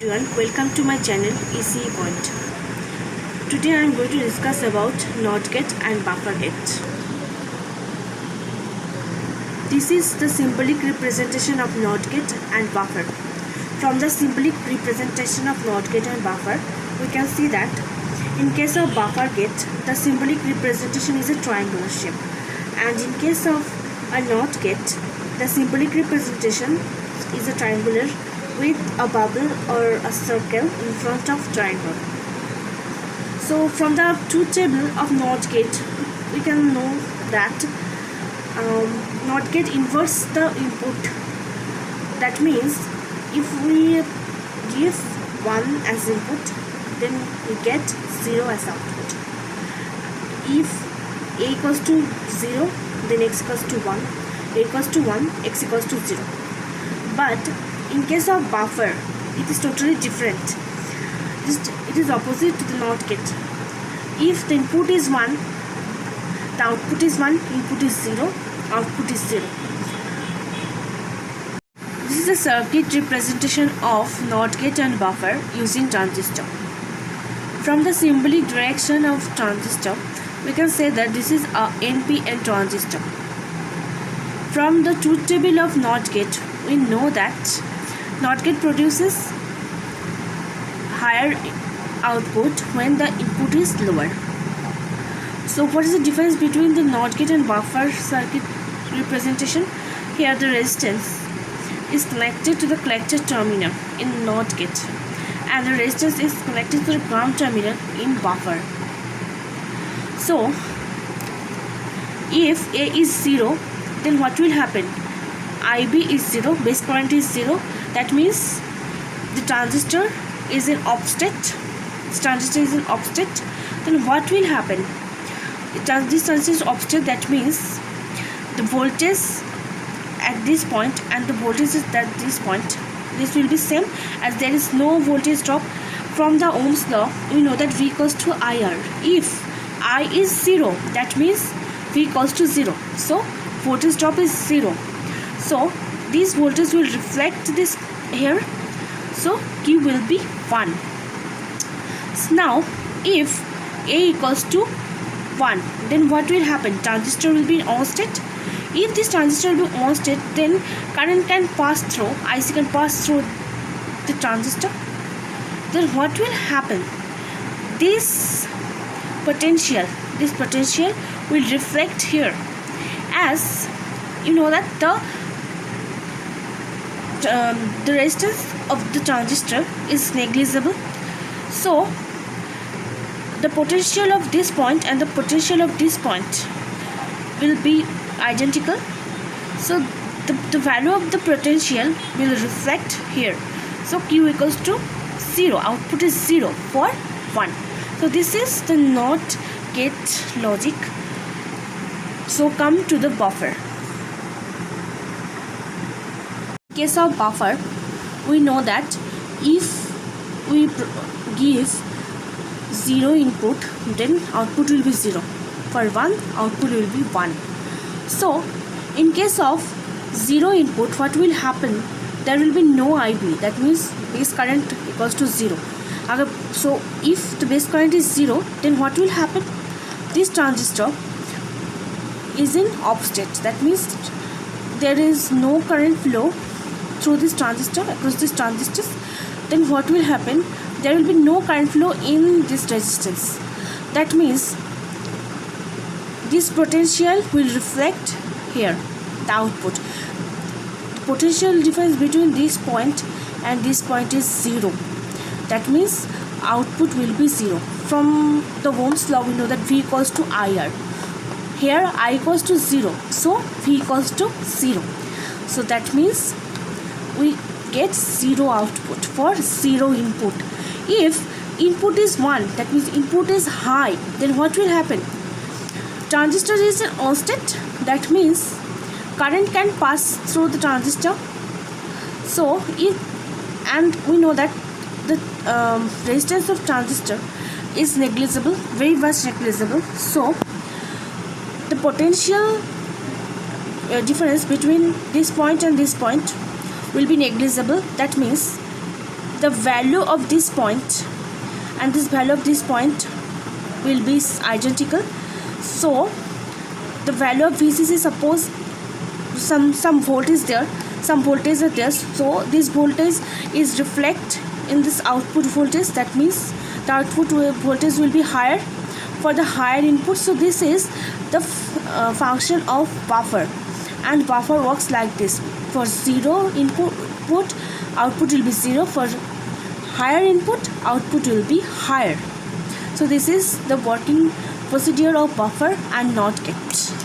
Everyone, welcome to my channel ECE Point. Today I am going to discuss about NOT gate and buffer gate. This is the symbolic representation of NOT gate and buffer. From the symbolic representation of NOT gate and buffer, we can see that in case of buffer gate, the symbolic representation is a triangular shape, and in case of a NOT gate, the symbolic representation is a triangular with a bubble or a circle in front of triangle. So from the truth table of NOT gate, we can know that NOT gate inverts the input. That means if we give 1 as input, then we get 0 as output. If a equals to 0, then x equals to 1, a equals to 1, x equals to 0. But in case of buffer, it is totally different. It is opposite to the NOT gate. If the input is 1, the output is 1, input is 0, output is 0. This is a circuit representation of NOT gate and buffer using transistor. From the symbolic direction of transistor, we can say that this is a NPN transistor. From the truth table of NOT gate, we know that NOT gate produces higher output when the input is lower. So what is the difference between the NOT gate and buffer circuit representation? Here the resistance is connected to the collector terminal in NOT gate, and the resistance is connected to the ground terminal in buffer. So if A is 0, then what will happen? IB is 0, base current is 0. That means the transistor is in off state. Then what will happen? This transistor is off state. That means the voltage at this point and the voltage is at this point, this will be same, as there is no voltage drop. From the Ohm's law, we know that V equals to IR. If I is 0, that means V equals to 0. So voltage drop is 0. So this voltage will reflect this here. So Q will be 1. So now if A equals to 1, then what will happen? Transistor will be in on state. If this transistor will be on state, then current can pass through, IC can pass through the transistor. Then what will happen? This potential will reflect here, as you know that the resistance of the transistor is negligible. So the potential of this point and the potential of this point will be identical. So the value of the potential will reflect here. So Q equals to 0. Output is 0 for 1. So this is the NOT gate logic. So come to the buffer. In case of buffer, we know that if we give 0 input, then output will be 0. For 1, output will be 1. So in case of 0 input, what will happen? There will be no IB. That means base current equals to 0. So if the base current is 0, then what will happen? This transistor is in off state. That means there is no current flow through this transistor, across this transistors. Then what will happen? There will be no current flow in this resistance. That means this potential will reflect here, the output. The potential difference between this point and this point is 0. That means output will be 0. From the Ohm's law, we know that V equals to IR. Here I equals to 0, so V equals to 0. So that means we get 0 output for 0 input. If input is 1, that means input is high, then what will happen? Transistor is in on state. That means current can pass through the transistor. So and we know that the resistance of transistor is negligible, very much negligible. So the potential difference between this point and this point will be negligible. That means the value of this point and this value of this point will be identical. So the value of VCC, suppose some voltage there, some voltage are there, so this voltage is reflect in this output voltage. That means the output voltage will be higher for the higher input. So this is the function of buffer, and buffer works like this: for 0 input output will be 0, for higher input output will be higher. So this is the working procedure of buffer and NOT gate.